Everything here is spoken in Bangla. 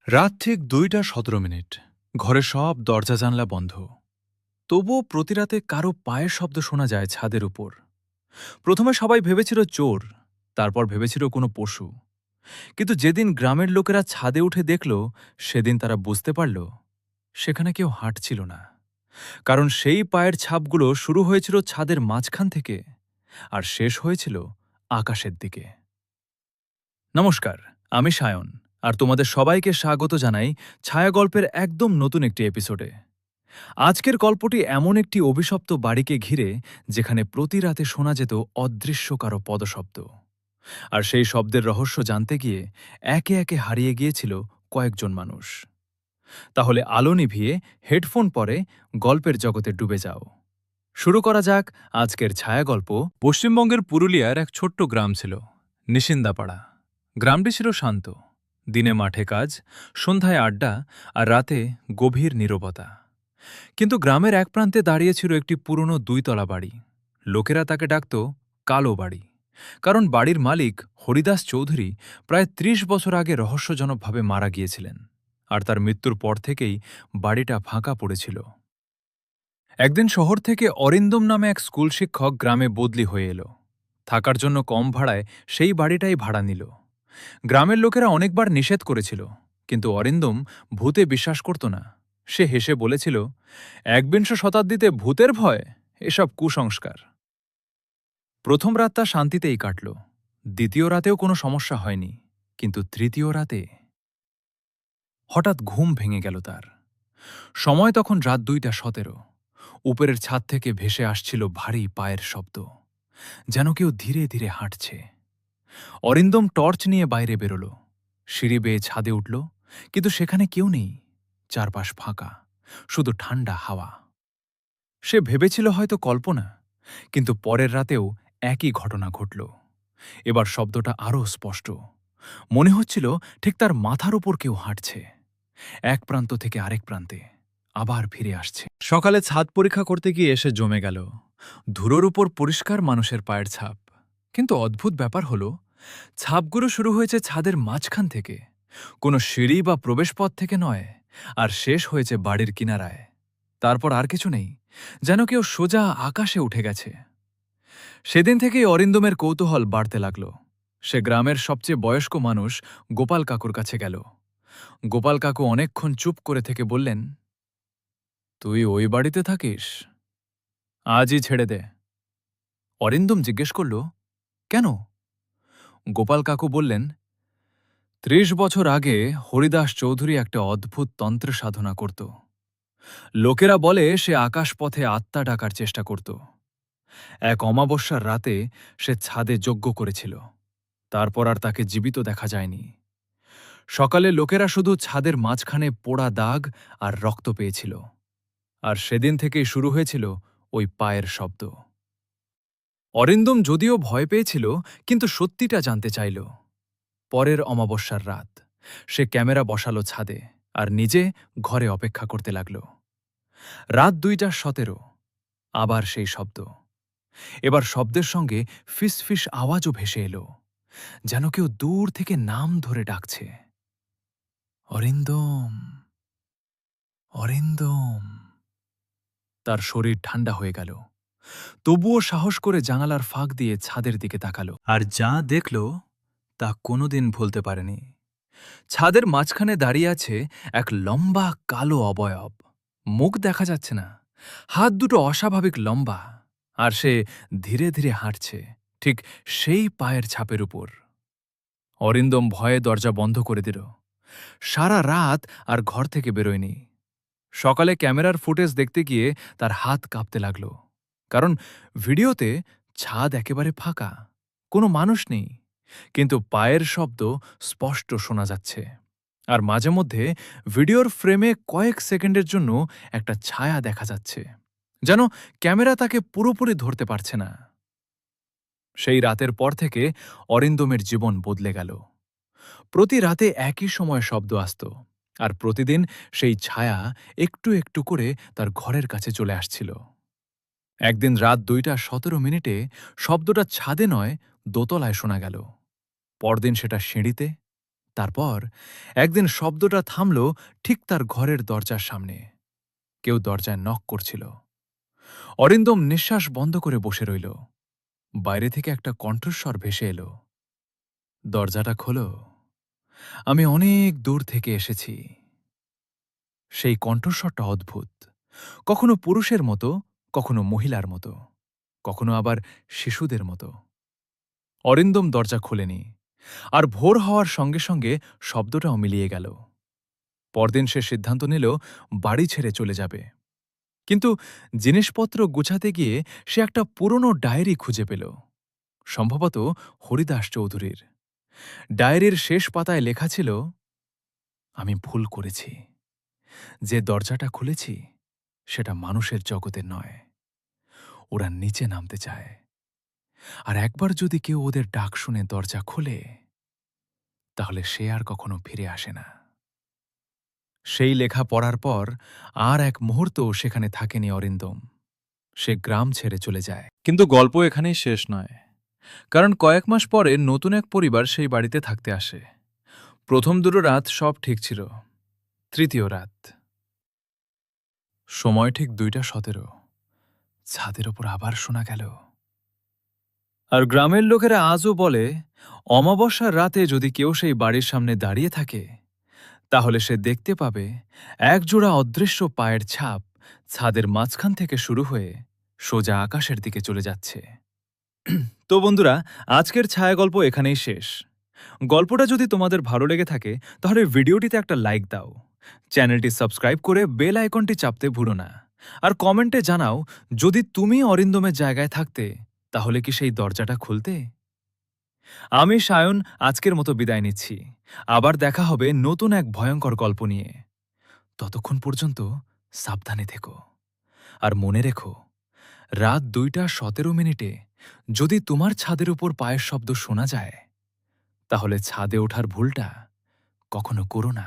রাত ঠিক ২টা ১৭ মিনিট। ঘরে সব দরজা জানলা বন্ধ। তবুও প্রতি রাতে কারো পায়ের শব্দ শোনা যায় ছাদের উপর। প্রথমে সবাই ভেবেছিল চোর, তারপর ভেবেছিল কোনো পশু। কিন্তু যেদিন গ্রামের লোকেরা ছাদে উঠে দেখল, সেদিন তারা বুঝতে পারল সেখানে কেউ হাঁটছিল না। কারণ সেই পায়ের ছাপগুলো শুরু হয়েছিল ছাদের মাঝখান থেকে আর শেষ হয়েছিল আকাশের দিকে। নমস্কার, আমি সায়ন, আর তোমাদের সবাইকে স্বাগত জানাই ছায়াগল্পের একদম নতুন একটি এপিসোডে। আজকের গল্পটি এমন একটি অভিশপ্ত বাড়িকে ঘিরে, যেখানে প্রতি রাতে শোনা যেত অদৃশ্য কারো পদশব্দ। আর সেই শব্দের রহস্য জানতে গিয়ে একে একে হারিয়ে গিয়েছিল কয়েকজন মানুষ। তাহলে আলো নিভিয়ে হেডফোন পরে গল্পের জগতে ডুবে যাও। শুরু করা যাক আজকের ছায়াগল্প। পশ্চিমবঙ্গের পুরুলিয়ার এক ছোট্ট গ্রাম ছিল নিশিন্দাপাড়া। গ্রামটি ছিল শান্ত। দিনে মাঠে কাজ, সন্ধ্যায় আড্ডা, আর রাতে গভীর নীরবতা। কিন্তু গ্রামের এক প্রান্তে দাঁড়িয়েছিল একটি পুরনো ২ তলা বাড়ি। লোকেরা তাকে ডাকত কালো বাড়ি, কারণ বাড়ির মালিক হরিদাস চৌধুরী প্রায় ৩০ বছর আগে রহস্যজনকভাবে মারা গিয়েছিলেন, আর তার মৃত্যুর পর থেকেই বাড়িটা ফাঁকা পড়েছিল। একদিন শহর থেকে অরিন্দম নামে এক স্কুল শিক্ষক গ্রামে বদলি হয়ে এলো। থাকার জন্য কম ভাড়ায় সেই বাড়িটাই ভাড়া নিল। গ্রামের লোকেরা অনেকবার নিষেধ করেছিল, কিন্তু অরিন্দম ভূতে বিশ্বাস করত না। সে হেসে বলেছিল, ১বিংশ শতাব্দীতে ভূতের ভয়, এসব কুসংস্কার। প্রথম রাতটা শান্তিতেই কাটল। দ্বিতীয় রাতেও কোনো সমস্যা হয়নি, কিন্তু তৃতীয় রাতে হঠাৎ ঘুম ভেঙে গেল তার। সময় তখন রাত ২টা ১৭। উপরের ছাদ থেকে ভেসে আসছিল ভারী পায়ের শব্দ, যেন কেউ ধীরে ধীরে হাঁটছে। অরিন্দম টর্চ নিয়ে বাইরে বেরোল। সিঁড়ি বেয়ে ছাদে উঠল, কিন্তু সেখানে কেউ নেই। চারপাশ ফাঁকা, শুধু ঠান্ডা হাওয়া। সে ভেবেছিল হয়তো কল্পনা, কিন্তু পরের রাতেও একই ঘটনা ঘটল। এবার শব্দটা আরও স্পষ্ট। মনে হচ্ছিল ঠিক তার মাথার উপর কেউ হাঁটছে, এক প্রান্ত থেকে আরেক প্রান্তে, আবার ফিরে আসছে। সকালে ছাদ পরীক্ষা করতে গিয়ে এসে জমে গেল ধুলোর উপর পরিষ্কার মানুষের পায়ের ছাপ। কিন্তু অদ্ভুত ব্যাপার হলো, ছাপগুলো শুরু হয়েছে ছাদের মাঝখান থেকে, কোনো সিঁড়ি বা প্রবেশপথ থেকে নয়, আর শেষ হয়েছে বাড়ির কিনারায়। তারপর আর কিছু নেই, যেন কেউ সোজা আকাশে উঠে গেছে। সেদিন থেকেই অরিন্দমের কৌতূহল বাড়তে লাগল। সে গ্রামের সবচেয়ে বয়স্ক মানুষ গোপাল কাকুর কাছে গেল। গোপাল কাকু অনেকক্ষণ চুপ করে থেকে বললেন, তুই ওই বাড়িতে থাকিস? আজই ছেড়ে দে। অরিন্দম জিজ্ঞেস করল, কেন? গোপাল কাকু বললেন, ৩০ বছর আগে হরিদাস চৌধুরী একটা অদ্ভুত তন্ত্র সাধনা করত। লোকেরা বলে সে আকাশপথে আত্মা ডাকার চেষ্টা করত। এক অমাবস্যার রাতে সে ছাদে যজ্ঞ করেছিল। তারপর আর তাকে জীবিত দেখা যায়নি। সকালে লোকেরা শুধু ছাদের মাঝখানে পোড়া দাগ আর রক্ত পেয়েছিল। আর সেদিন থেকেই শুরু হয়েছিল ওই পায়ের শব্দ। অরিন্দম যদিও ভয় পেয়েছিল, কিন্তু সত্যিটা জানতে চাইল। পরের অমাবস্যার রাত সে ক্যামেরা বসালো ছাদে, আর নিজে ঘরে অপেক্ষা করতে লাগল। রাত ২টা ১৭। আবার সেই শব্দ। এবার শব্দের সঙ্গে ফিসফিস আওয়াজও ভেসে এলো, যেন কেউ দূর থেকে নাম ধরে ডাকছে, অরিন্দম, অরিন্দম। তার শরীর ঠান্ডা হয়ে গেল। তবুও সাহস করে জানালার ফাঁক দিয়ে ছাদের দিকে তাকালো, আর যা দেখল তা কোনোদিন ভুলতে পারেনি। ছাদের মাঝখানে দাঁড়িয়ে আছে এক লম্বা কালো অবয়ব। মুখ দেখা যাচ্ছে না, হাত দুটো অস্বাভাবিক লম্বা, আর সে ধীরে ধীরে হাঁটছে ঠিক সেই পায়ের ছাপের উপর। অরিন্দম ভয়ে দরজা বন্ধ করে দিল। সারা রাত আর ঘর থেকে বেরোয়নি। সকালে ক্যামেরার ফুটেজ দেখতে গিয়ে তার হাত কাঁপতে লাগল, কারণ ভিডিওতে ছাদ একেবারে ফাঁকা, কোনো মানুষ নেই, কিন্তু পায়ের শব্দ স্পষ্ট শোনা যাচ্ছে। আর মাঝে মধ্যে ভিডিওর ফ্রেমে কয়েক সেকেন্ডের জন্য একটা ছায়া দেখা যাচ্ছে, যেন ক্যামেরা তাকে পুরোপুরি ধরতে পারছে না। সেই রাতের পর থেকে অরিন্দমের জীবন বদলে গেল। প্রতি রাতে একই সময় শব্দ আসত, আর প্রতিদিন সেই ছায়া একটু একটু করে তার ঘরের কাছে চলে আসছিল। একদিন রাত ২টা ১৭ মিনিটে শব্দটা ছাদে নয়, দোতলায় শোনা গেল। পরদিন সেটা সিঁড়িতে, তারপর একদিন শব্দটা থামল ঠিক তার ঘরের দরজার সামনে। কেউ দরজায় নক করছিল। অরিন্দম নিঃশ্বাস বন্ধ করে বসে রইল। বাইরে থেকে একটা কণ্ঠস্বর ভেসে এলো, দরজাটা খোলো, আমি অনেক দূর থেকে এসেছি। সেই কণ্ঠস্বরটা অদ্ভুত, কখনো পুরুষের মতো, কখনো মহিলার মতো, কখনো আবার শিশুদের মতো। অরিন্দম দরজা খোলেনি, আর ভোর হওয়ার সঙ্গে সঙ্গে শব্দটাও মিলিয়ে গেল। পরদিন সে সিদ্ধান্ত নিল বাড়ি ছেড়ে চলে যাবে। কিন্তু জিনিসপত্র গুছাতে গিয়ে সে একটা পুরনো ডায়েরি খুঁজে পেল, সম্ভবত হরিদাস চৌধুরীর। ডায়েরির শেষ পাতায় লেখা ছিল, আমি ভুল করেছি, যে দরজাটা খুলেছি সেটা মানুষের জগতের নয়। ওরা নিচে নামতে চায়, আর একবার যদি কেউ ওদের ডাক শুনে দরজা খোলে, তাহলে সে আর কখনো ফিরে আসে না। সেই লেখা পড়ার পর আর এক মুহূর্ত সেখানে থাকেনি অরিন্দম। সে গ্রাম ছেড়ে চলে যায়। কিন্তু গল্প এখানেই শেষ নয়, কারণ কয়েক মাস পরে নতুন এক পরিবার সেই বাড়িতে থাকতে আসে। প্রথম দুটো রাত সব ঠিক ছিল। তৃতীয় রাত, সময় ঠিক 2:17, ছাদের ওপর আবার শোনা গেল। আর গ্রামের লোকেরা আজও বলে, অমাবস্যার রাতে যদি কেউ সেই বাড়ির সামনে দাঁড়িয়ে থাকে, তাহলে সে দেখতে পাবে একজোড়া অদৃশ্য পায়ের ছাপ ছাদের মাঝখান থেকে শুরু হয়ে সোজা আকাশের দিকে চলে যাচ্ছে। তো বন্ধুরা, আজকের ছায়াগল্প এখানেই শেষ। গল্পটা যদি তোমাদের ভালো লেগে থাকে তাহলে ভিডিওটিতে একটা লাইক দাও, চ্যানেলটি সাবস্ক্রাইব করে বেল আইকনটি চাপতে ভুলো না, আর কমেন্টে জানাও যদি তুমি অরিন্দমের জায়গায় থাকতে তাহলে কি সেই দরজাটা খুলতে। আমি সায়ন আজকের মতো বিদায় নিচ্ছি। আবার দেখা হবে নতুন এক ভয়ঙ্কর গল্প নিয়ে। ততক্ষণ পর্যন্ত সাবধানে থেকো, আর মনে রেখো, রাত 2:17 যদি তোমার ছাদের উপর পায়ের শব্দ শোনা যায়, তাহলে ছাদে ওঠার ভুলটা কখনো করো না।